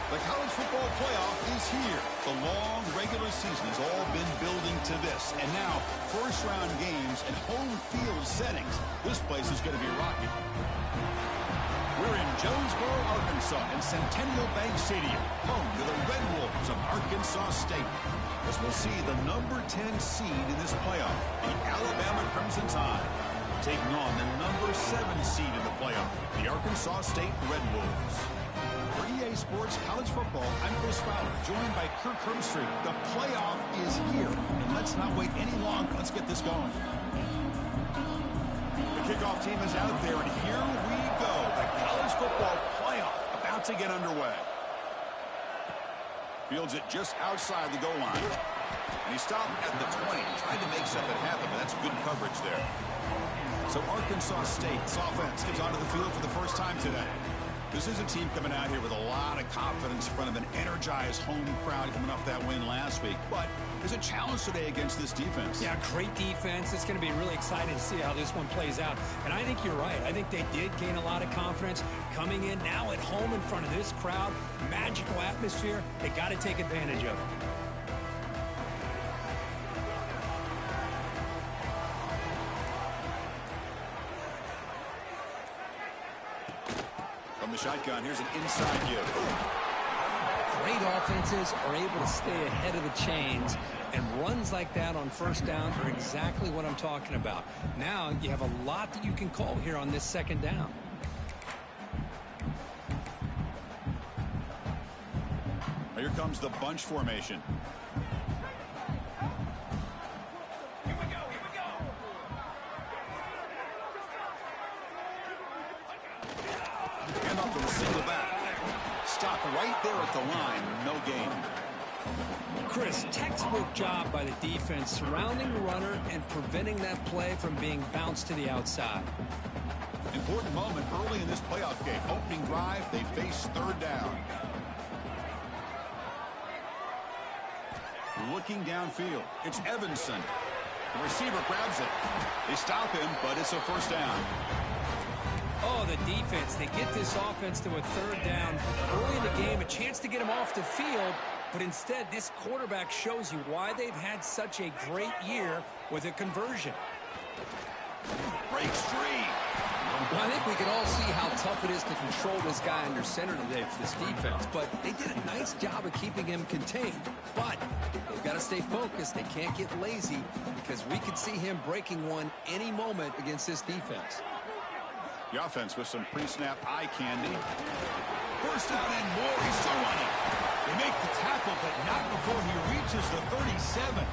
The college football playoff is here. The long regular season has all been building to this. And now, first-round games and home field settings. This place is going to be rocking. We're in Jonesboro, Arkansas, in Centennial Bank Stadium, home to the Red Wolves of Arkansas State. As we'll see the number 10 seed in this playoff, the Alabama Crimson Tide, taking on the number 7 seed in the playoff, the Arkansas State Red Wolves. For EA Sports College Football, I'm Chris Fowler, joined by Kirk Herbstreit. The playoff is here, and let's not wait any longer. Let's get this going. The kickoff team is out there, and here we go. The college football playoff about to get underway. Fields it just outside the goal line. And he stopped at the 20, trying to make something happen, but that's good coverage there. So Arkansas State's offense gets onto the field for the first time today. This is a team coming out here with a lot of confidence in front of an energized home crowd coming off that win last week. But there's a challenge today against this defense. Yeah, great defense. It's going to be really exciting to see how this one plays out. And I think you're right. I think they did gain a lot of confidence coming in now at home in front of this crowd. Magical atmosphere. They got to take advantage of it. From the shotgun, here's an inside give. Great offenses are able to stay ahead of the chains, and runs like that on first down are exactly what I'm talking about. Now you have a lot that you can call here on this second down. Here comes the bunch formation. And up to the single back. Stop right there at the line. No gain. Chris, textbook job by the defense surrounding the runner and preventing that play from being bounced to the outside. Important moment early in this playoff game. Opening drive, they face third down. Looking downfield, it's Evanson. The receiver grabs it. They stop him, but it's a first down. Oh, the defense. They get this offense to a third down early in the game, a chance to get him off the field, but instead this quarterback shows you why they've had such a great year with a conversion. Breaks free. Well, I think we can all see how tough it is to control this guy under center today for this defense, but they did a nice job of keeping him contained. But they've got to stay focused. They can't get lazy because we could see him breaking one any moment against this defense. The offense with some pre-snap eye candy. First down and more. He's still running. They make the tackle, but not before he reaches the 37.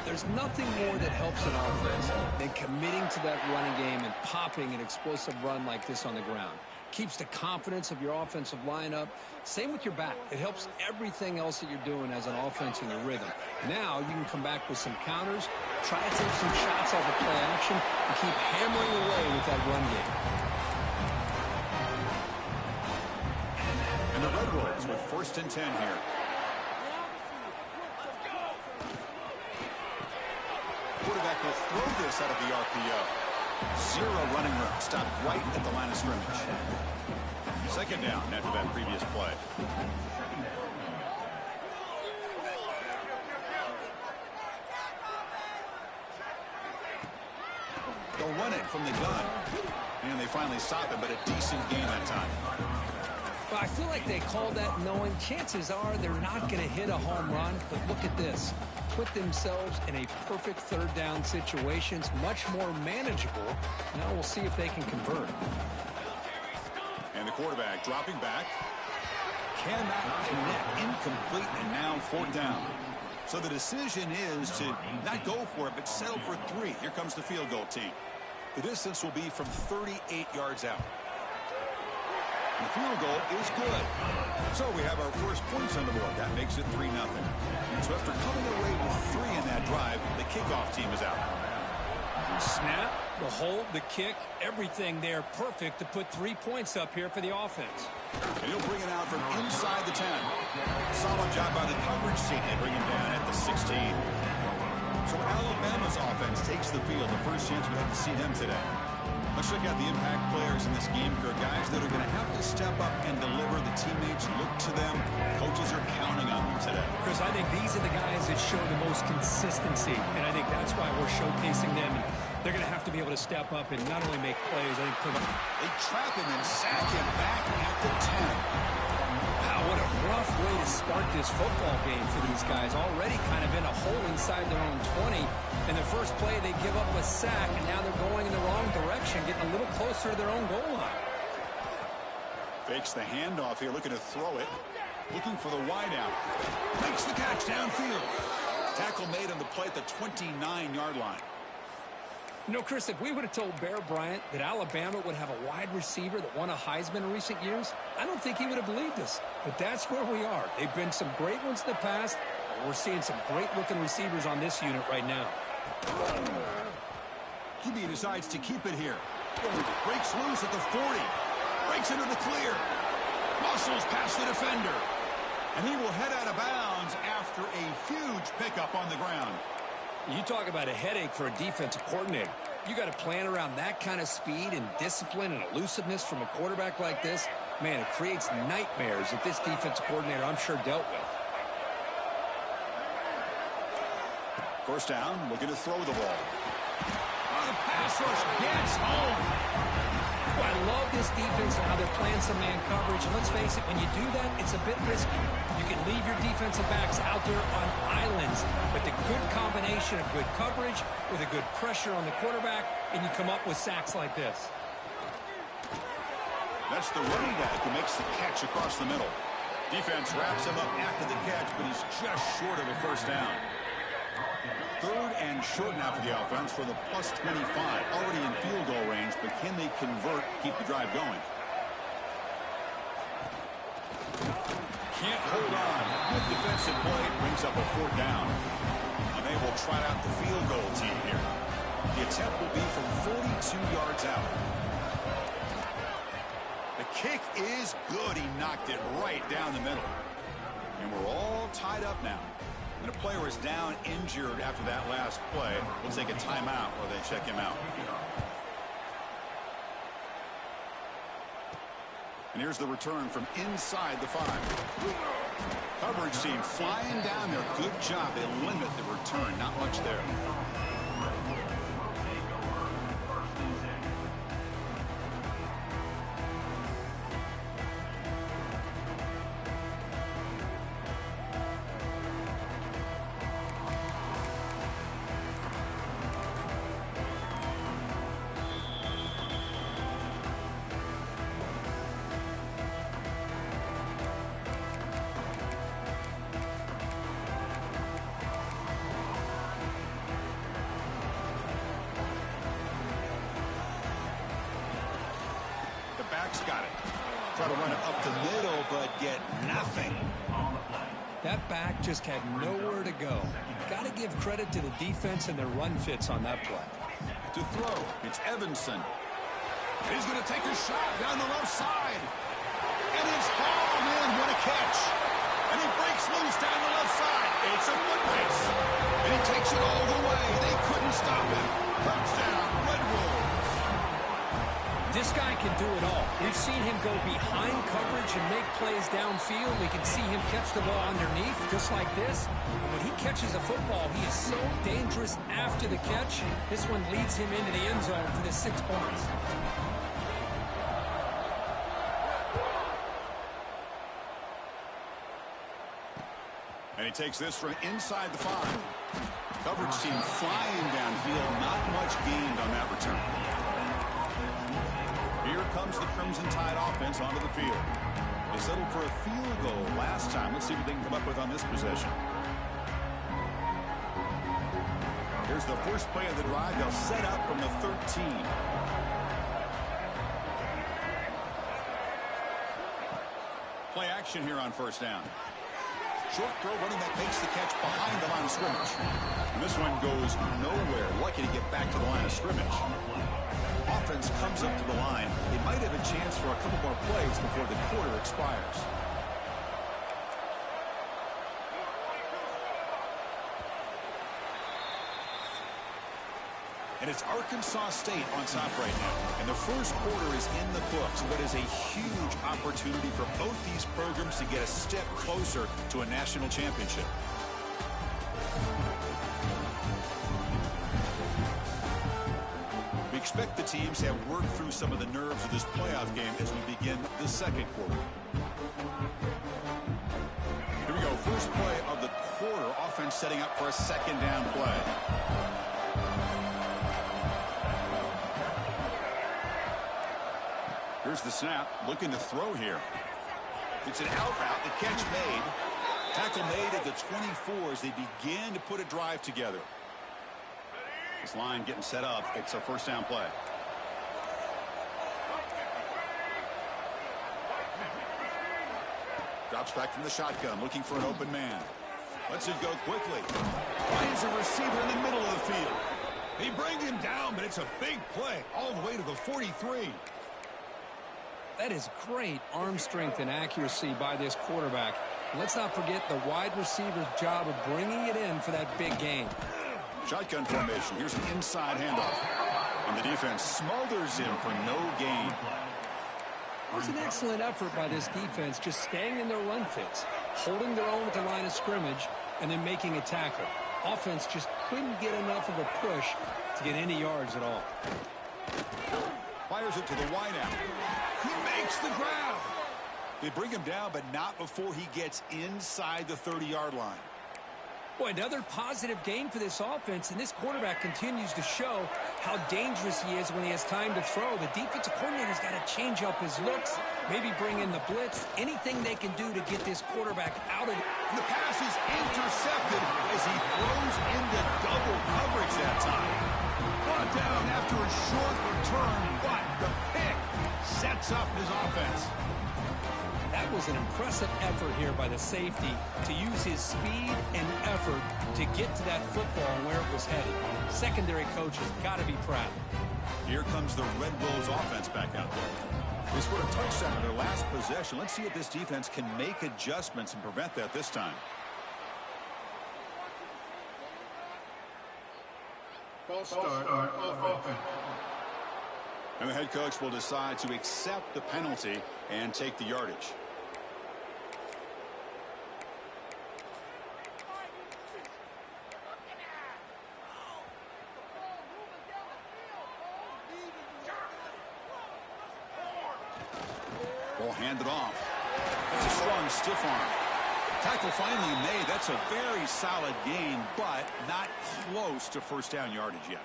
There's nothing more that helps an offense than committing to that running game and popping an explosive run like this on the ground. Keeps the confidence of your offensive lineup. Same with your back. It helps everything else that you're doing as an offense in your rhythm. Now you can come back with some counters, try to take some shots off of play action, and keep hammering away with that run game. And the Red Wolves with 1st and 10 here. Quarterback will throw this out of the RPO. Zero running room. Stopped right at the line of scrimmage. Second down after that previous play. They'll run it from the gun. And they finally stop it, but a decent gain that time. Well, I feel like they call that knowing chances are they're not going to hit a home run, but look at this. Put themselves in a perfect third down situation. It's much more manageable. Now we'll see if they can convert. And the quarterback dropping back. Cannot connect. Incomplete, and now 4th down. So the decision is to not go for it, but settle for 3. Here comes the field goal team. The distance will be from 38 yards out. The field goal is good. So we have our first points on the board. That makes it 3-0. So after coming away with 3 in that drive, the kickoff team is out. Snap, the hold, the kick, everything there perfect to put 3 points up here for the offense. And he'll bring it out from inside the 10. Solid job by the coverage team. They bring him down at the 16. So Alabama's offense takes the field. The first chance we have to see them today. Let's check out the impact players in this game anchor, guys that are going to have to step up and deliver. The teammates look to them. Coaches are counting on them today. Chris, I think these are the guys that show the most consistency, and I think that's why we're showcasing them. And they're going to have to be able to step up and not only make plays, I think they trap him and sack him back at the 10. Wow, what a rough way to start this football game for these guys. Already kind of in a hole inside their own 20. And the first play, they give up a sack, and now they're going in the wrong direction, getting a little closer to their own goal line. Fakes the handoff here, looking to throw it. Looking for the wideout. Makes the catch downfield. Tackle made on the play at the 29-yard line. You know, Chris, if we would have told Bear Bryant that Alabama would have a wide receiver that won a Heisman in recent years, I don't think he would have believed us. But that's where we are. They've been some great ones in the past, and we're seeing some great-looking receivers on this unit right now. QB decides to keep it here. Breaks loose at the 40. Breaks into the clear. Muscles past the defender. And he will head out of bounds after a huge pickup on the ground. You talk about a headache for a defensive coordinator. You got to plan around that kind of speed and discipline and elusiveness from a quarterback like this. Man, it creates nightmares that this defensive coordinator, I'm sure, dealt with. First down, looking to throw the ball. Oh, the pass rush gets home. Well, I love this defense and how they're playing some man coverage. And let's face it, when you do that, it's a bit risky. You can leave your defensive backs out there on islands, but the good combination of good coverage with a good pressure on the quarterback, and you come up with sacks like this. That's the running back who makes the catch across the middle. Defense wraps him up after the catch, but he's just short of a first down. Third and short now for the offense for the plus 25. Already in field goal range, but can they convert, keep the drive going? Can't hold on. Good defensive play brings up a fourth down. And they will try out the field goal team here. The attempt will be from 42 yards out. The kick is good. He knocked it right down the middle. And we're all tied up now. And a player is down injured after that last play. We'll take a timeout while they check him out. And here's the return from inside the 5. Coverage team flying down there. Good job. They limit the return. Not much there. Got it. Try to run it up the middle, but get nothing. That back just had nowhere to go. Got to give credit to the defense and their run fits on that play. To throw, it's Evanson. He's going to take a shot down the left side. And it's hauled in. What a catch. And he breaks loose down the left side. It's a foot race. And he takes it all the way. They couldn't stop him. Touchdown, Red Wolves. This guy can do it all. We've seen him go behind coverage and make plays downfield. We can see him catch the ball underneath, just like this. And when he catches a football, he is so dangerous after the catch. This one leads him into the end zone for the 6 points. And he takes this from inside the 5. Coverage team flying downfield. Not much gained on that return. Here comes the Crimson Tide offense onto the field. They settled for a field goal last time. Let's see what they can come up with on this possession. Here's the first play of the drive. They'll set up from the 13. Play action here on first down. Short throw, running back makes the catch behind the line of scrimmage. And this one goes nowhere. Lucky to get back to the line of scrimmage. Offense comes up to the line. They might have a chance for a couple more plays before the quarter expires. And it's Arkansas State on top right now. And the first quarter is in the books. What is a huge opportunity for both these programs to get a step closer to a national championship. We expect the teams to have worked through some of the nerves of this playoff game as we begin the second quarter. Here we go. First play of the quarter. Offense setting up for a second down play. Here's the snap, looking to throw here. It's an out route, the catch made. Tackle made at the 24 as they begin to put a drive together. This line getting set up. It's a first down play. Drops back from the shotgun, looking for an open man. Lets it go quickly. Finds a receiver in the middle of the field. He brings him down, but it's a big play all the way to the 43. That is great arm strength and accuracy by this quarterback. And let's not forget the wide receiver's job of bringing it in for that big gain. Shotgun formation. Here's an inside handoff. And the defense smothers him for no gain. It was an excellent effort by this defense, just staying in their run fits, holding their own at the line of scrimmage, and then making a tackle. Offense just couldn't get enough of a push to get any yards at all. Fires it to the wideout. He makes the ground. They bring him down, but not before he gets inside the 30-yard line. Boy, another positive gain for this offense, and this quarterback continues to show how dangerous he is when he has time to throw. The defensive coordinator's got to change up his looks, maybe bring in the blitz, anything they can do to get this quarterback out of it. And the pass is intercepted as he throws into double coverage that time. Brought down after a short return, but the pick sets up his offense. That was an impressive effort here by the safety to use his speed and effort to get to that football and where it was headed. Secondary coaches got to be proud. Here comes the Red Wolves offense back out there. They scored a touchdown in their last possession. Let's see if this defense can make adjustments and prevent that this time. False start offense. And the head coach will decide to accept the penalty and take the yardage. Ball handed off. That's a strong stiff arm. Tackle finally made. That's a very solid gain, but not close to first down yardage yet.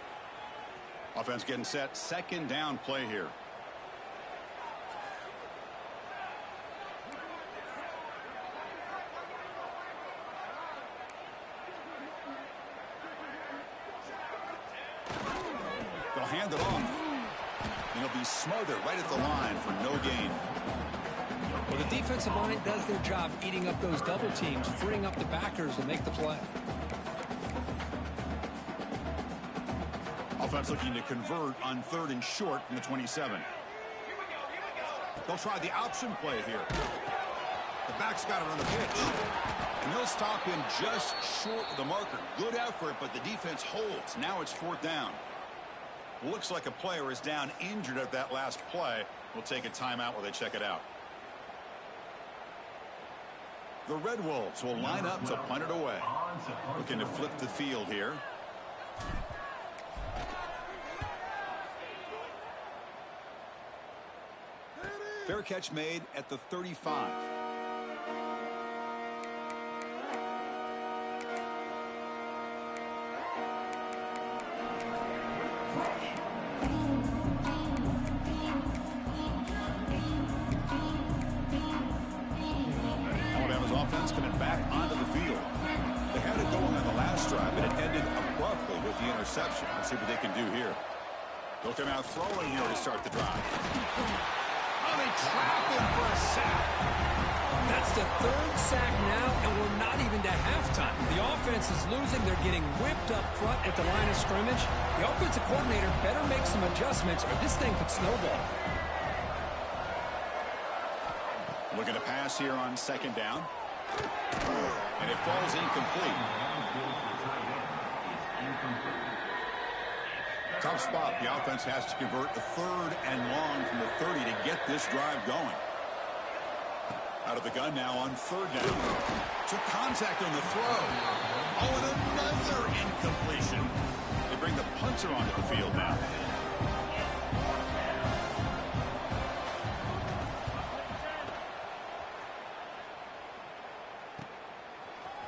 Offense getting set. Second down play here. They'll hand it off. And he'll be smothered right at the line for no gain. Well, the defensive line does their job eating up those double teams, freeing up the backers to make the play. Offense looking to convert on 3rd and short from the 27. They'll try the option play here. The back's got it on the pitch. And they'll stop him just short of the marker. Good effort, but the defense holds. Now it's 4th down. Looks like a player is down injured at that last play. We'll take a timeout while they check it out. The Red Wolves will line up to punt it away. Looking to flip the field here. Fair catch made at the 35. Alabama's offense coming back onto the field. They had it going on the last drive, but it ended abruptly with the interception. Let's see what they can do here. They'll come out throwing here to start the drive. They trap him for a sack. That's the 3rd sack now, and we're not even to halftime. The offense is losing. They're getting whipped up front at the line of scrimmage. The offensive coordinator better make some adjustments, or this thing could snowball. Looking to pass here on 2nd down. And it falls incomplete. Tough spot. The offense has to convert a 3rd and long from the 30 to get this drive going. Out of the gun now on 3rd down. Took contact on the throw. Oh, and another incompletion. They bring the punter onto the field now.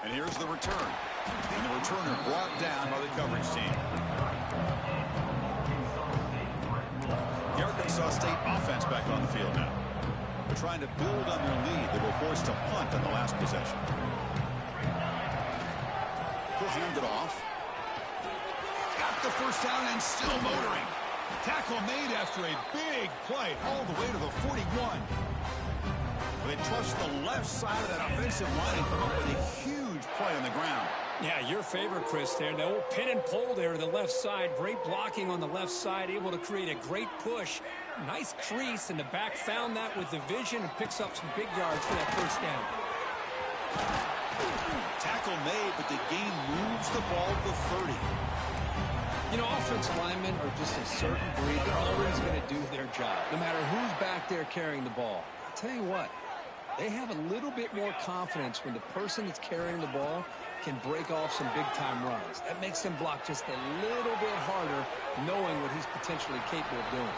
And here's the return. And the returner brought down by the coverage team. The Arkansas State offense back on the field now. They're trying to build on their lead. They were forced to punt on the last possession. He'll hand it off. Got the first down and still motoring. Tackle made after a big play all the way to the 41. They trust the left side of that offensive line and come up with a huge play on the ground. Yeah, your favorite, Chris, there. The old pin and pull there to the left side. Great blocking on the left side, able to create a great push. Nice crease, and the back found that with the vision and picks up some big yards for that first down. Tackle made, but the gain moves the ball to 30. You know, offensive linemen are just a certain breed. They're always going to do their job, no matter who's back there carrying the ball. I'll tell you what, they have a little bit more confidence when the person that's carrying the ball can break off some big-time runs. That makes them block just a little bit harder, knowing what he's potentially capable of doing.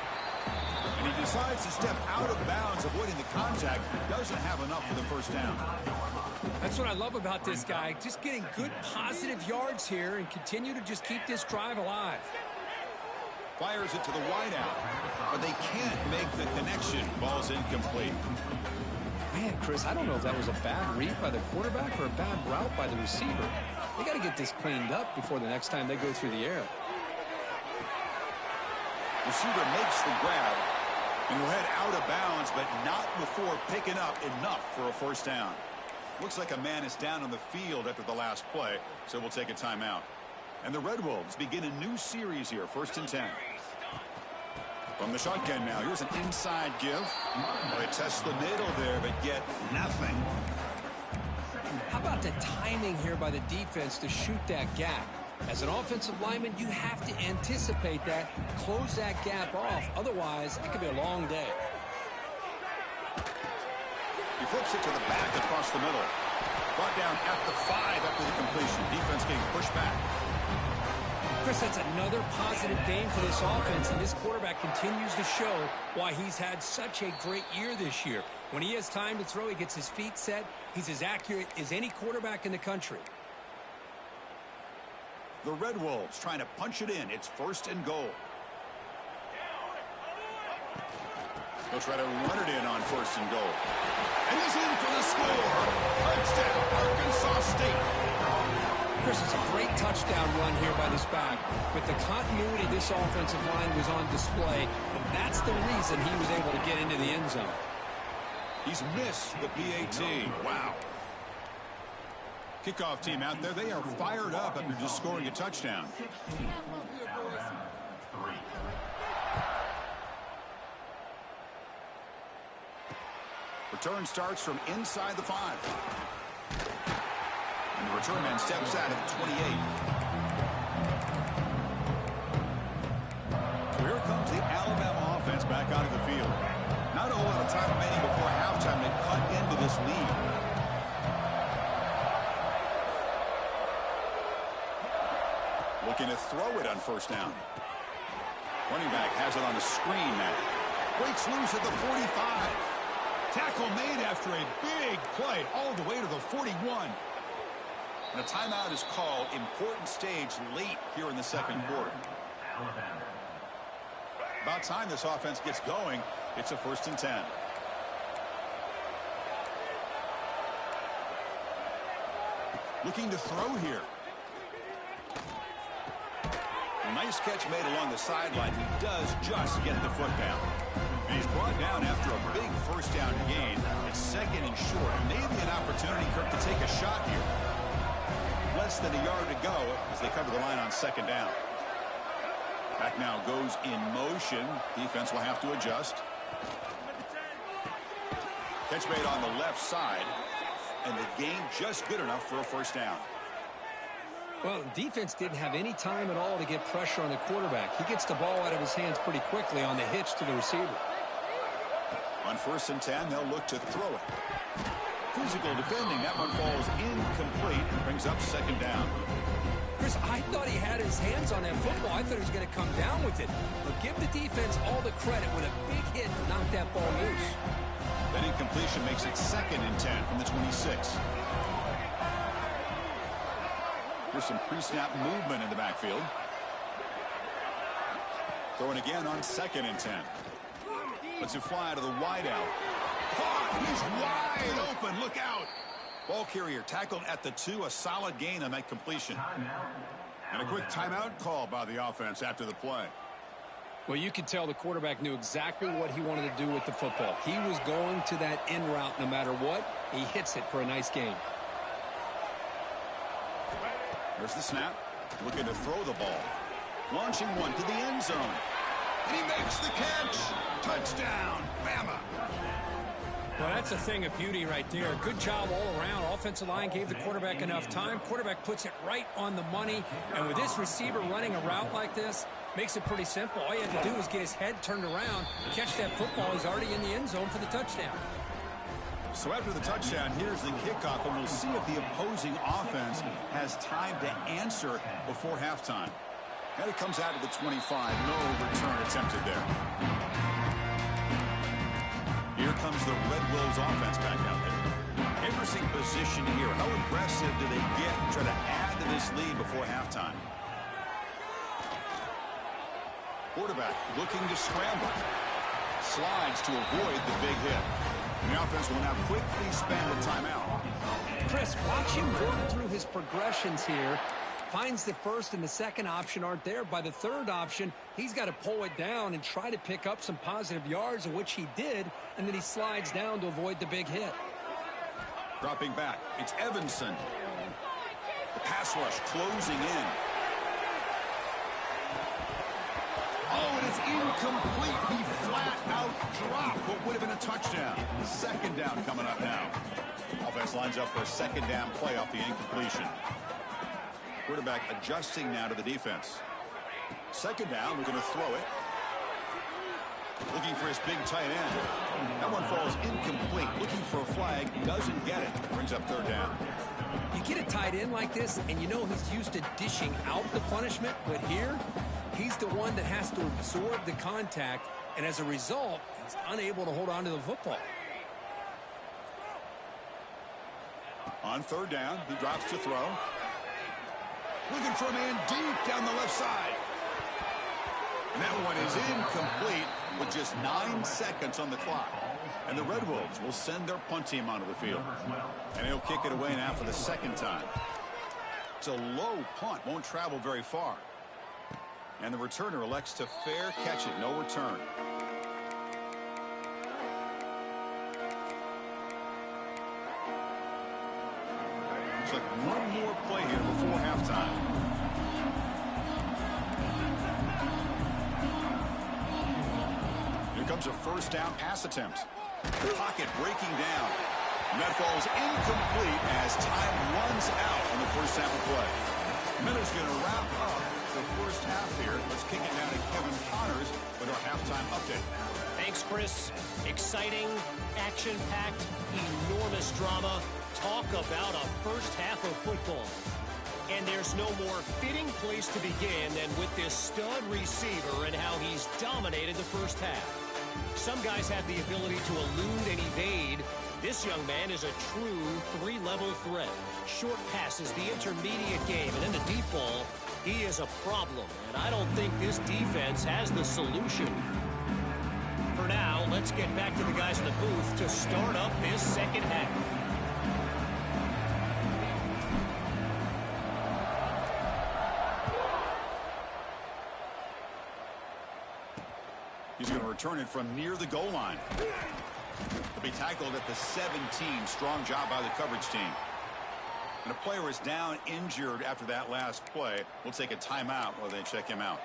And he decides to step out of bounds, avoiding the contact. Doesn't have enough for the first down. That's what I love about this guy. Just getting good, positive yards here and continue to just keep this drive alive. Fires it to the wideout, but they can't make the connection. Ball's incomplete. Man, Chris, I don't know if that was a bad read by the quarterback or a bad route by the receiver. They got to get this cleaned up before the next time they go through the air. Receiver makes the grab and will head out of bounds, but not before picking up enough for a first down. Looks like a man is down on the field after the last play, so we'll take a timeout. And the Red Wolves begin a new series here, 1st and 10. From the shotgun now, here's an inside give. They test the middle there, but get nothing. How about the timing here by the defense to shoot that gap? As an offensive lineman, you have to anticipate that, close that gap off. Otherwise, it could be a long day. He flips it to the back across the middle. Brought down at the 5 after the completion. Defense getting pushed back. Chris, that's another positive game for this offense, and this quarterback continues to show why he's had such a great year this year. When he has time to throw, he gets his feet set. He's as accurate as any quarterback in the country. The Red Wolves trying to punch it in. It's 1st and goal. They'll try to run it in on 1st and goal. And he's in for the score. Touchdown, Arkansas State. Chris, it's a great touchdown run here by this back. But the continuity of this offensive line was on display, and that's the reason he was able to get into the end zone. He's missed the PAT. Wow. Kickoff team out there, they are fired up after just scoring a touchdown. Return starts from inside the 5. And the return man steps out at the 28. So here comes the Alabama offense back out of the field. Not a whole lot of time remaining before halftime to cut into this lead. Looking to throw it on 1st down. Running back has it on the screen now. Breaks loose at the 45. Tackle made after a big play all the way to the 41. And a timeout is called. Important stage late here in the 2nd quarter. About time this offense gets going. It's a 1st and 10. Looking to throw here. A nice catch made along the sideline. He does just get the foot down. And he's brought down after a big 1st down gain. It's 2nd and short. Maybe an opportunity, Kirk, to take a shot here. Less than a yard to go as they cover the line on 2nd down. Back now goes in motion. Defense will have to adjust. Catch made on the left side. And the gain just good enough for a 1st down. Well, the defense didn't have any time at all to get pressure on the quarterback. He gets the ball out of his hands pretty quickly on the hitch to the receiver. On 1st and 10, they'll look to throw it. Physical defending. That one falls incomplete. Brings up 2nd down. Chris, I thought he had his hands on that football. I thought he was going to come down with it. But give the defense all the credit with a big hit to knock that ball loose. That incompletion makes it 2nd and 10 from the 26. There's some pre-snap movement in the backfield. Throwing again on 2nd and 10. Lets it fly to the wideout. He's wide open. Look out. Ball carrier tackled at the 2. A solid gain on that completion. And a quick timeout call by the offense after the play. Well, you could tell the quarterback knew exactly what he wanted to do with the football. He was going to that in route no matter what. He hits it for a nice gain. There's the snap. Looking to throw the ball. Launching one to the end zone. And he makes the catch. Touchdown, Bama. Well, that's a thing of beauty right there. Good job all around. Offensive line gave the quarterback enough time. Quarterback puts it right on the money. And with this receiver running a route like this, makes it pretty simple. All you have to do is get his head turned around, catch that football. He's already in the end zone for the touchdown. So after the touchdown, here's the kickoff, and we'll see if the opposing offense has time to answer before halftime. And it comes out of the 25. No return attempted there. Here comes the Red Wolves offense back out there. Interesting position here. How aggressive do they get to try to add to this lead before halftime? Quarterback looking to scramble. Slides to avoid the big hit. And the offense will now quickly spend a timeout. Chris, watch him work through his progressions here. Finds the first and the second option aren't there. By the third option, he's got to pull it down and try to pick up some positive yards, of which he did, and then he slides down to avoid the big hit. Dropping back, it's Evanson. The pass rush closing in. Oh, and it's incomplete. He flat out dropped what would have been a touchdown. 2nd down coming up now. Offense lines up for a 2nd down play off the incompletion. Quarterback adjusting now to the defense. 2nd down, we're going to throw it. Looking for his big tight end. That one falls incomplete. Looking for a flag, doesn't get it. Brings up 3rd down. You get a tight end like this, and you know he's used to dishing out the punishment, but here, he's the one that has to absorb the contact, and as a result, he's unable to hold on to the football. On 3rd down, he drops to throw. Looking for a man deep down the left side. And that one is incomplete with just 9 seconds on the clock. And the Red Wolves will send their punt team onto the field. And he'll kick it away now for the 2nd time. It's a low punt, won't travel very far. And the returner elects to fair catch it, no return. Looks like one more play here before halftime. Here comes a 1st down pass attempt. Pocket breaking down. And that falls incomplete as time runs out on the first half of play. Miller's going to wrap up the first half here. Let's kick it down to Kevin Connors with our halftime update. Thanks, Chris. Exciting, action-packed, enormous drama. Talk about a first half of football. And there's no more fitting place to begin than with this stud receiver and how he's dominated the first half. Some guys have the ability to elude and evade. This young man is a true 3-level threat. Short passes, the intermediate game, and then the deep ball. He is a problem, and I don't think this defense has the solution. For now, let's get back to the guys in the booth to start up this second half. He's going to return it from near the goal line. He'll be tackled at the 17. Strong job by the coverage team. And a player is down injured after that last play. We'll take a timeout while they check him out.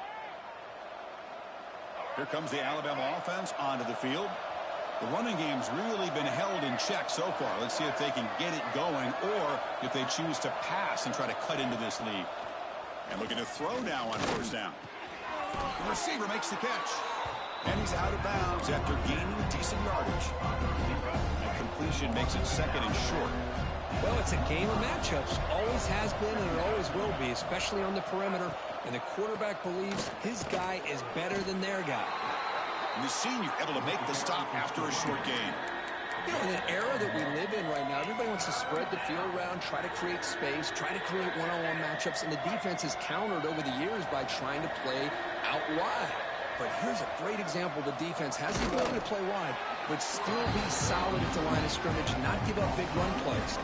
Here comes the Alabama offense onto the field. The running game's really been held in in check so far. Let's see if they can get it going or if they choose to pass and try to cut into this lead. And looking to throw now on first down. The receiver makes the catch. And he's out of bounds after gaining decent yardage. And completion makes it second and short. Well, it's a game of matchups. Always has been and it always will be, especially on the perimeter. And the quarterback believes his guy is better than their guy. And the senior able to make the stop after a short gain. You know, in the era that we live in right now, everybody wants to spread the field around, try to create space, try to create one-on-one matchups, and the defense has countered over the years by trying to play out wide. But here's a great example. The defense has the ability to play wide, but still be solid at the line of scrimmage and not give up big run plays.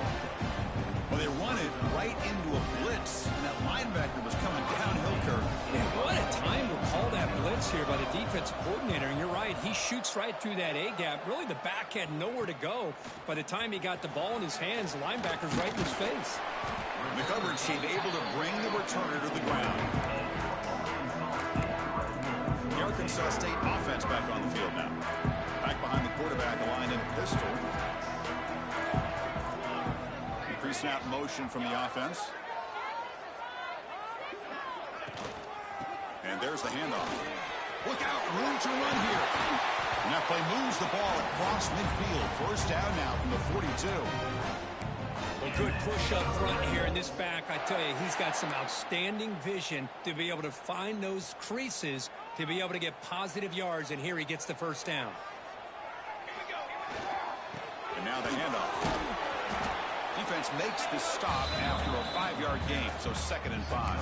Well, they run it right into a blitz, and that linebacker was coming downhill curve. Yeah, what a time to call that blitz here by the defensive coordinator. And you're right, he shoots right through that A-gap. Really, the back had nowhere to go. By the time he got the ball in his hands, the linebacker's right in his face. The coverage team able to bring the returner to the ground. The Arkansas State offense back on the field now. Back behind the quarterback, aligned in pistol. Pre-snap motion from the offense. And there's the handoff. Look out, room to run here. And that play moves the ball across midfield. First down now from the 42. A good push up front here in this back. I tell you, he's got some outstanding vision to be able to find those creases to be able to get positive yards. And here he gets the first down. And now the handoff. Defense makes the stop after a 5-yard gain, so 2nd and 5.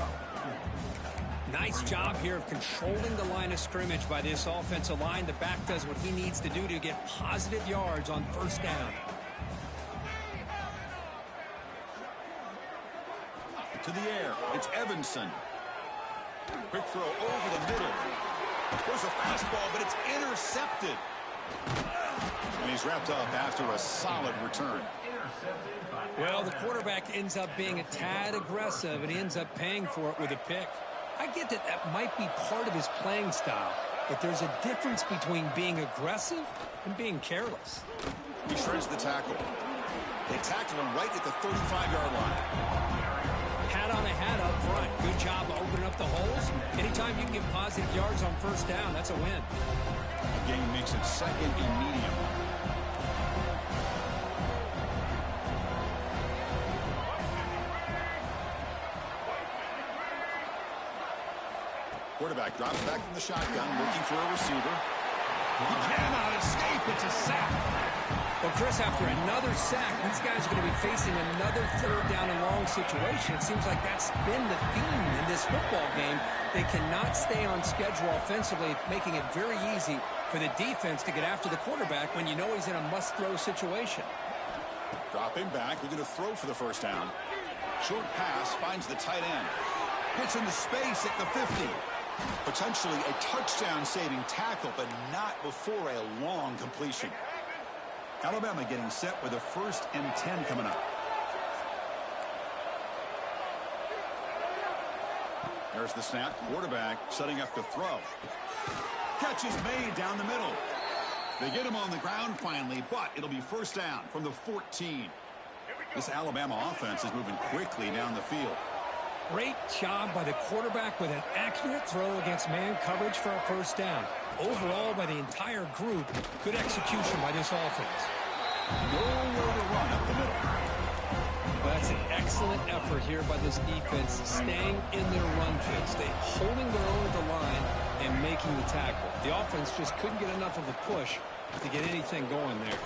Nice job here of controlling the line of scrimmage by this offensive line. The back does what he needs to do to get positive yards on first down. To the air, it's Evanson. Quick throw over the middle. There's a fastball, but it's intercepted. And he's wrapped up after a solid return. Well, the quarterback ends up being a tad aggressive, and he ends up paying for it with a pick. I get that that might be part of his playing style, but there's a difference between being aggressive and being careless. He shreds the tackle. They tackle him right at the 35-yard line. Hat on a hat up front. Good job opening up the holes. Anytime you can get positive yards on first down, that's a win. The game makes it 2nd and medium. Quarterback drops back from the shotgun, looking for a receiver. He cannot escape. It's a sack. Well, Chris, after another sack, these guys are going to be facing another 3rd down and long situation. It seems like that's been the theme in this football game. They cannot stay on schedule offensively, making it very easy for the defense to get after the quarterback when you know he's in a must-throw situation. Dropping back, looking to throw for the first down. Short pass finds the tight end. Hits into space at the 50. Potentially a touchdown-saving tackle, but not before a long completion. Alabama getting set with a 1st and 10 coming up. There's the snap. Quarterback setting up to throw. Catch is made down the middle. They get him on the ground finally, but it'll be first down from the 14. This Alabama offense is moving quickly down the field. Great job by the quarterback with an accurate throw against man coverage for a first down. Overall, by the entire group, good execution by this offense. Nowhere to run up the middle. Well, that's an excellent effort here by this defense, staying in their run fits. They holding their own at the line and making the tackle. The offense just couldn't get enough of a push to get anything going there.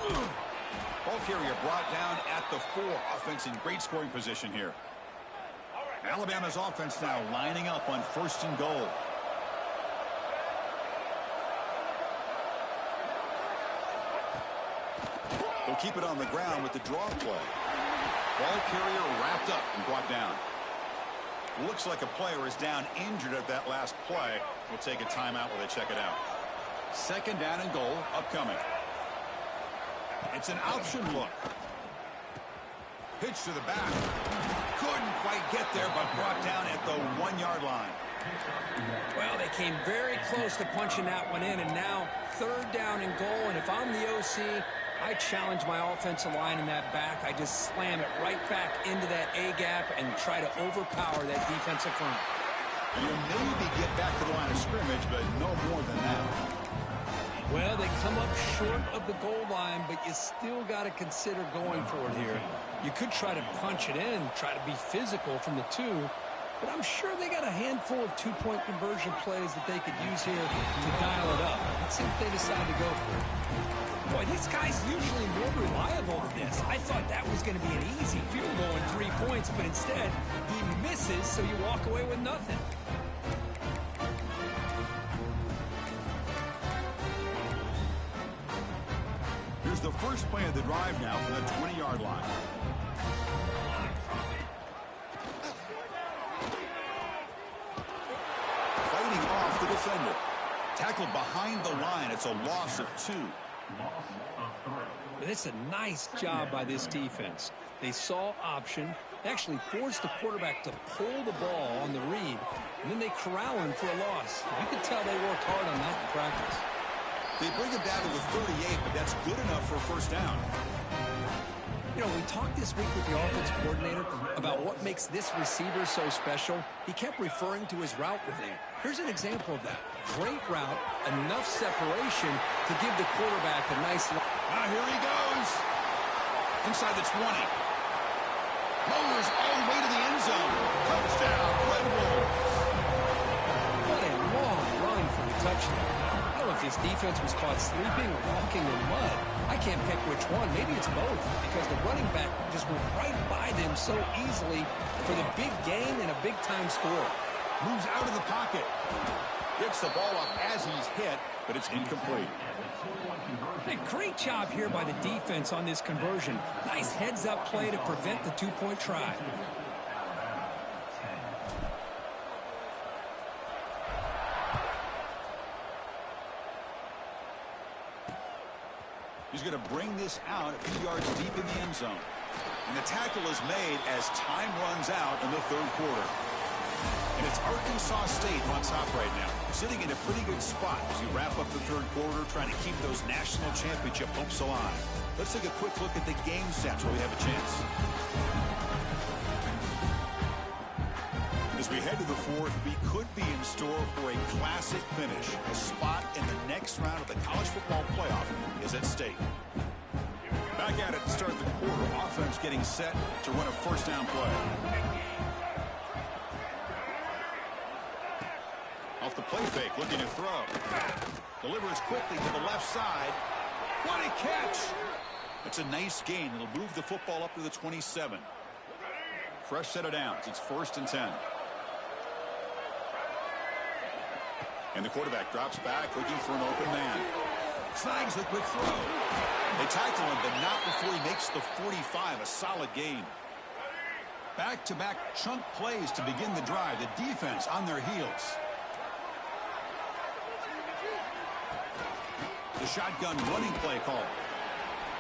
Ball carrier brought down at the 4. Offense in great scoring position here. Alabama's offense now lining up on 1st and goal. They'll keep it on the ground with the draw play. Ball carrier wrapped up and brought down. Looks like a player is down injured at that last play. We'll take a timeout while they check it out. 2nd down and goal upcoming. It's an option look. Pitch to the back. Couldn't quite get there, but brought down at the 1-yard line. Well, they came very close to punching that one in, and now 3rd down and goal. And if I'm the OC, I challenge my offensive line in that back. I just slam it right back into that A-gap and try to overpower that defensive front. You maybe get back to the line of scrimmage, but no more than that. Well, they come up short of the goal line, but you still got to consider going for it here. You could try to punch it in, try to be physical from the 2, but I'm sure they got a handful of two-point conversion plays that they could use here to dial it up. Let's see if they decide to go for it. Boy, this guy's usually more reliable than this. I thought that was going to be an easy field goal and 3 points, but instead, he misses, so you walk away with nothing. Here's the first play of the drive now from the 20-yard line. Fighting off the defender. Tackled behind the line. It's a loss of 2. It's a nice job by this defense. They saw option, actually forced the quarterback to pull the ball on the read, and then they corral him for a loss. You could tell they worked hard on that in practice. They bring him down to the 38, but that's good enough for a first down. You know, we talked this week with the offensive coordinator about what makes this receiver so special. He kept referring to his route running. Here's an example of that. Great route, enough separation to give the quarterback a nice... Now here he goes. Inside the 20. Mowers all the way to the end zone. Touchdown, Red Wolves. What a long run for the touchdown. I don't know if this defense was caught sleeping or walking in mud. I can't pick which one. Maybe it's both, because the running back just went right by them so easily for the big gain and a big-time score. Moves out of the pocket. Gets the ball up as he's hit, but it's incomplete. Hey, great job here by the defense on this conversion. Nice heads-up play to prevent the two-point try. He's going to bring this out a few yards deep in the end zone. And the tackle is made as time runs out in the third quarter. And it's Arkansas State on top right now, sitting in a pretty good spot as you wrap up the third quarter, trying to keep those national championship hopes alive. Let's take a quick look at the game stats while we have a chance. As we head to the fourth, we could be in store for a classic finish. A spot in the next round of the college football playoff is at stake. Back at it to start the quarter. Offense getting set to run a first down play. Off the play fake, looking to throw. Delivers quickly to the left side. What a catch! It's a nice gain. It'll move the football up to the 27. Fresh set of downs. It's 1st and 10. And the quarterback drops back, looking for an open man. Snags the quick throw. They tackle him, but not before he makes the 45. A solid gain. Back-to-back chunk plays to begin the drive. The defense on their heels. The shotgun running play call.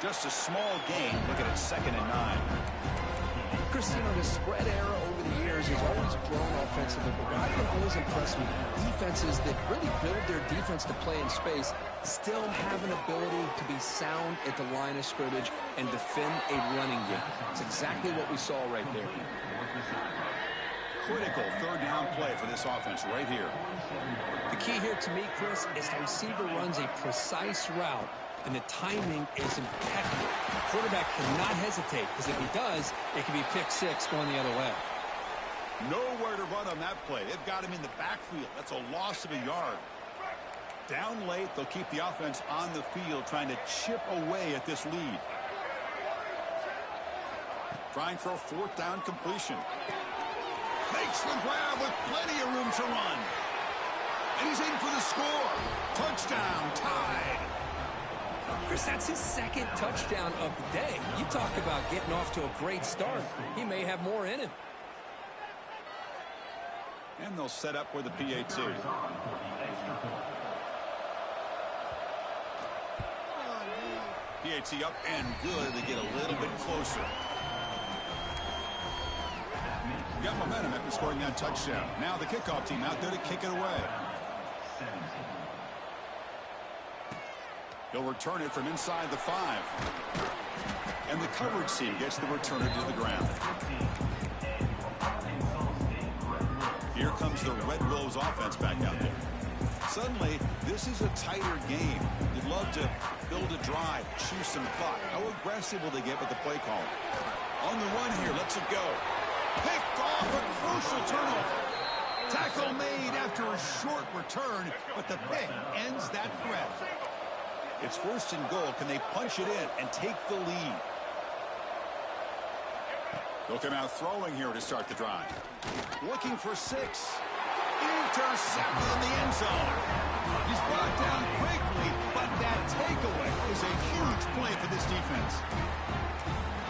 Just a small gain. Looking at 2nd and 9. Chris, you know, the spread era over the years has always grown offensively, but what I've been always impressed with defenses that really build their defense to play in space still have an ability to be sound at the line of scrimmage and defend a running game. It's exactly what we saw right there. Critical third down play for this offense right here. The key here to me, Chris, is the receiver runs a precise route, and the timing is impeccable. The quarterback cannot hesitate, because if he does, it can be pick 6 going the other way. Nowhere to run on that play. They've got him in the backfield. That's a loss of a yard. Down late, they'll keep the offense on the field, trying to chip away at this lead. Trying for a 4th down completion. Makes the grab with plenty of room to run. And he's in for the score. Touchdown, tied. Chris, that's his 2nd touchdown of the day. You talk about getting off to a great start. He may have more in him. And they'll set up with the PAT. PAT up and good. They get a little bit closer. Got momentum after scoring that touchdown. Now the kickoff team out there to kick it away. He'll return it from inside the 5. And the coverage team gets the returner to the ground. Here comes the Red Wolves offense back out there. Suddenly, this is a tighter game. You'd love to build a drive, choose some clock. How aggressive will they get with the play call? On the run here, lets it go. Picked off, a crucial turnover. Tackle made after a short return, but the pick ends that threat. It's 1st and goal. Can they punch it in and take the lead? They'll come out throwing here to start the drive. Looking for 6. Intercepted in the end zone. He's brought down quickly, but that takeaway is a huge play for this defense.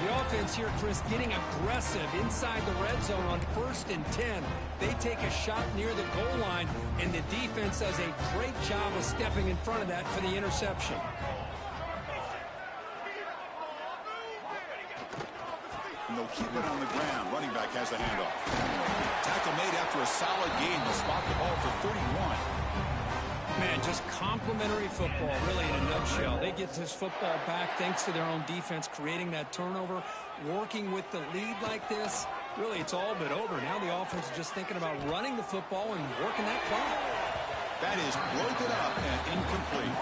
The offense here, Chris, getting aggressive inside the red zone on 1st and 10. They take a shot near the goal line, and the defense does a great job of stepping in front of that for the interception. And they'll keep it on the ground. Running back has the handoff. Tackle made after a solid gain to spot the ball for 31. Man, just complimentary football, really, in a nutshell. They get this football back thanks to their own defense, creating that turnover, working with the lead like this. Really, it's all but over. Now the offense is just thinking about running the football and working that clock. That is broken up and incomplete.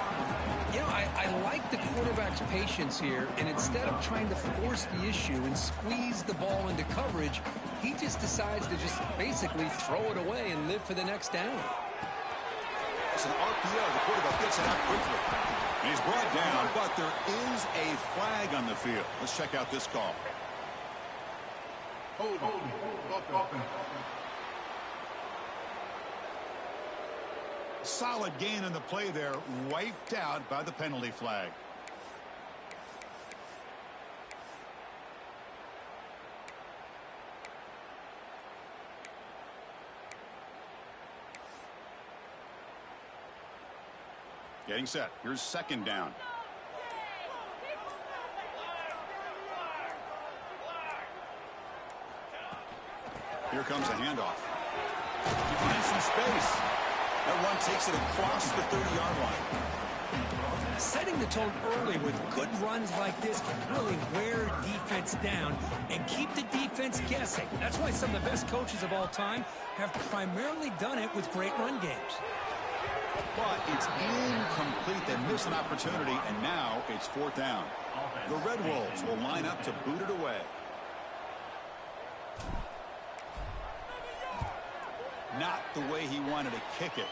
You know, I like the quarterback's patience here, and instead of trying to force the issue and squeeze the ball into coverage, he just decides to just basically throw it away and live for the next down. It's an RPO. The quarterback gets it out quickly. He's brought down, but there is a flag on the field. Let's check out this call. Hold. Solid gain on the play there, wiped out by the penalty flag. Getting set. Here's 2nd down. Here comes a handoff. He finds some space. That run takes it across the 30-yard line. Setting the tone early with good runs like this can really wear defense down and keep the defense guessing. That's why some of the best coaches of all time have primarily done it with great run games. But it's incomplete. They miss an opportunity, and now it's 4th down. The Red Wolves will line up to boot it away. Not the way he wanted to kick it.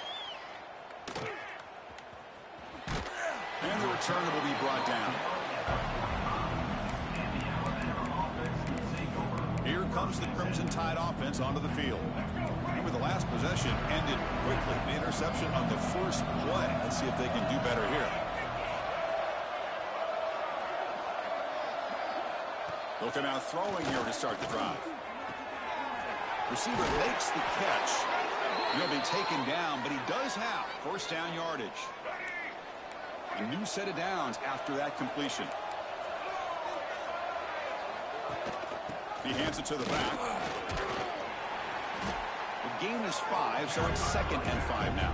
And the returner will be brought down. Here comes the Crimson Tide offense onto the field. Remember, the last possession ended quickly. The interception on the first play. Let's see if they can do better here. They'll come out throwing here to start the drive. Receiver makes the catch. He'll be taken down, but he does have 1st down yardage. A new set of downs after that completion. He hands it to the back. The gain is 5, so it's 2nd and 5 now.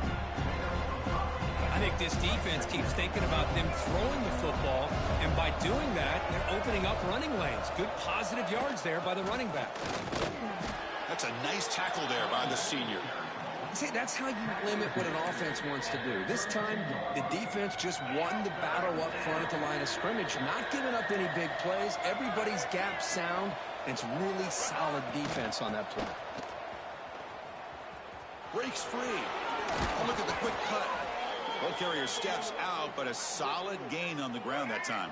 I think this defense keeps thinking about them throwing the football, and by doing that, they're opening up running lanes. Good positive yards there by the running back. That's a nice tackle there by the senior. See, that's how you limit what an offense wants to do. This time, the defense just won the battle up front at the line of scrimmage, not giving up any big plays. Everybody's gap sound, and it's really solid defense on that play. Breaks free. Oh, look at the quick cut. Ball carrier steps out, but a solid gain on the ground that time.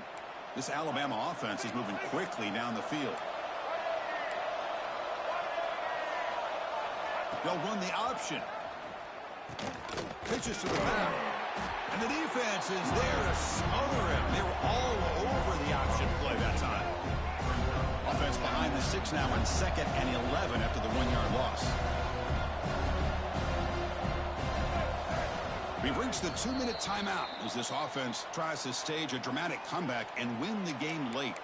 This Alabama offense is moving quickly down the field. They'll run the option. Pitches to the back. And the defense is there to smother him. They were all over the option play that time. Offense behind the 6 now on 2nd and 11 after the 1-yard loss. We've reached the 2-minute timeout as this offense tries to stage a dramatic comeback and win the game late.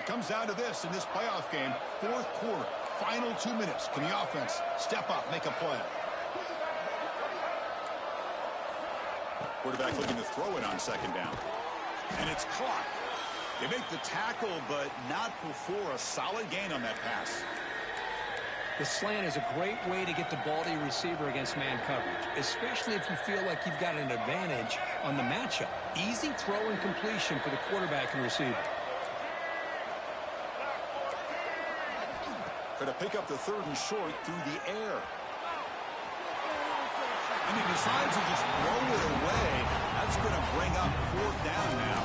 Comes down to this in this playoff game. Fourth quarter, final 2 minutes. Can the offense step up, make a play? Quarterback looking to throw it on second down. And it's caught. They make the tackle, but not before a solid gain on that pass. The slant is a great way to get the ball to your receiver against man coverage, especially if you feel like you've got an advantage on the matchup. Easy throw and completion for the quarterback and receiver. Going to pick up the third and short through the air. And he decides to just throw it away. That's going to bring up fourth down now.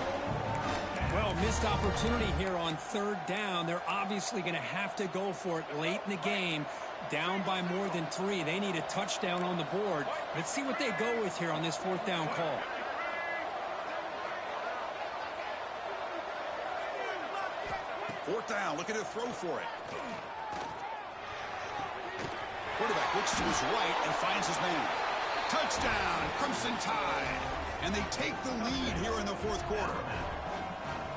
Well, missed opportunity here on third down. They're obviously going to have to go for it late in the game. Down by more than 3. They need a touchdown on the board. Let's see what they go with here on this fourth down call. Fourth down, looking to throw for it. Quarterback looks to his right and finds his man. Touchdown, Crimson Tide. And they take the lead here in the fourth quarter.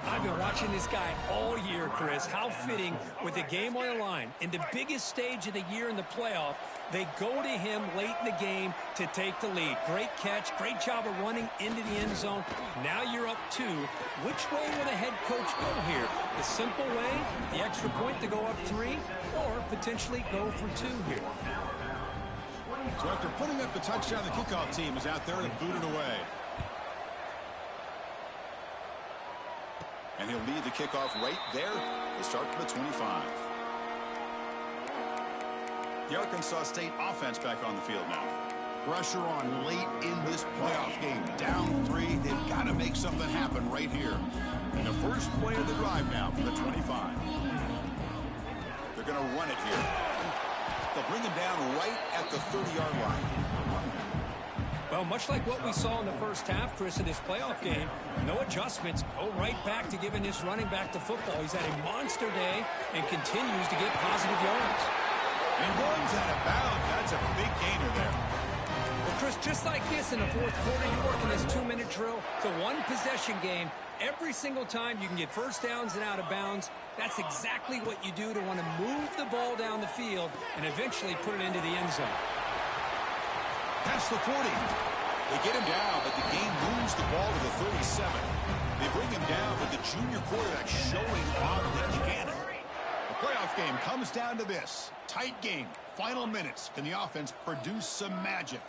I've been watching this guy all year, Chris. How fitting with the game on the line. In the biggest stage of the year in the playoff, they go to him late in the game to take the lead. Great catch, great job of running into the end zone. Now you're up 2. Which way will the head coach go here? The simple way, the extra point to go up 3, or potentially go for 2 here? So after putting up the touchdown, the kickoff team is out there to boot it away. And he'll lead the kickoff right there to start from the 25. The Arkansas State offense back on the field now. Pressure on late in this playoff game. Down 3. They've got to make something happen right here. And the first play of the drive now from the 25. They're going to run it here. They'll bring him down right at the 30-yard line. Well, much like what we saw in the first half, Chris, in this playoff game, no adjustments. Go right back to giving this running back to football. He's had a monster day and continues to get positive yards. And runs out of bounds. That's a big gainer there. Well, Chris, just like this in the fourth quarter, you're working this 2-minute drill. It's a one-possession game. Every single time you can get first downs and out of bounds. That's exactly what you do to want to move the ball down the field and eventually put it into the end zone. That's the 40. They get him down, but the game moves the ball to the 37. They bring him down, but the junior quarterback showing off that he can. The playoff game comes down to this. Tight game. Final minutes. Can the offense produce some magic?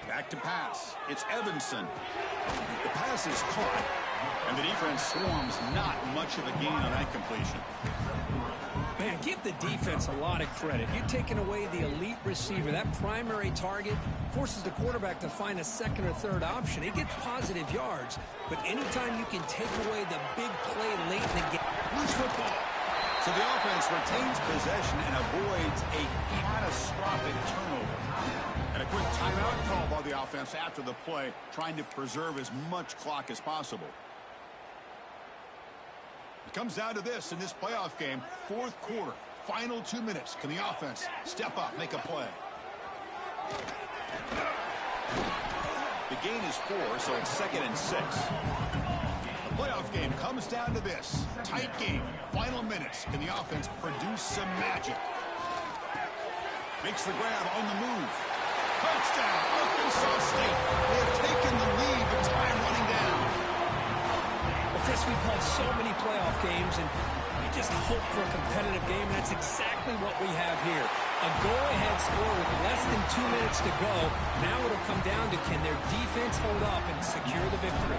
Back to pass. It's Evanson. The pass is caught, and the defense swarms not much of a gain on that completion. Man, give the defense a lot of credit. You're taking away the elite receiver. That primary target forces the quarterback to find a second or third option. He gets positive yards, but anytime you can take away the big play late in the game. Loose football. So the offense retains possession and avoids a catastrophic turnover. And a quick timeout call by the offense after the play, trying to preserve as much clock as possible. It comes down to this in this playoff game. Fourth quarter, final 2 minutes. Can the offense step up, make a play? The gain is 4, so it's 2nd and 6. The playoff game comes down to this. Tight game, final minutes. Can the offense produce some magic? Makes the grab on the move. Touchdown, Arkansas State. They have taken the lead, but time running down. Well, Chris, we've called so many playoff games, and we just hope for a competitive game, and that's exactly what we have here. A go-ahead score with less than 2 minutes to go. Now it'll come down to can their defense hold up and secure the victory.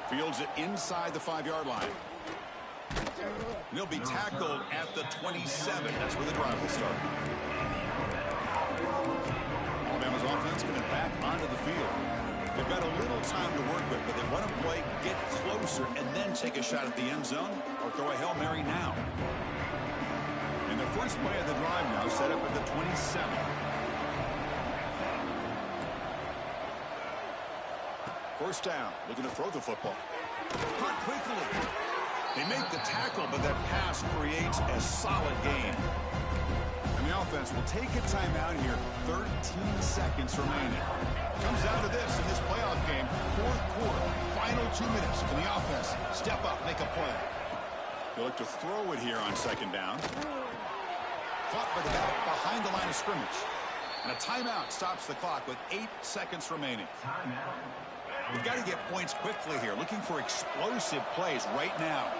Fields it inside the 5-yard line. And he'll be tackled at the 27. That's where the drive will start. Alabama's offense coming back onto the field. They've got a little time to work with, but they want to play, get closer, and then take a shot at the end zone or throw a Hail Mary now. And the first play of the drive now set up at the 27. First down, looking to throw the football. Caught quickly. They make the tackle, but that pass creates a solid gain. And the offense will take a timeout here. 13 seconds remaining. Comes down to this in this playoff game. Fourth quarter, final 2 minutes. Can the offense step up, make a play? They look to throw it here on second down. Caught by the back behind the line of scrimmage. And a timeout stops the clock with 8 seconds remaining. We've got to get points quickly here. Looking for explosive plays right now.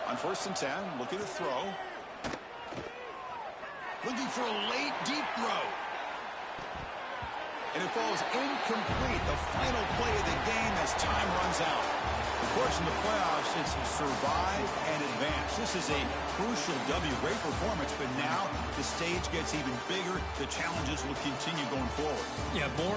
On 1st and 10, looking to throw. Looking for a late, deep throw. And it falls incomplete. The final play of the game as time runs out. Of course, in the playoffs, it's survive and advance. This is a crucial W. Great performance, but now the stage gets even bigger. The challenges will continue going forward. Yeah, more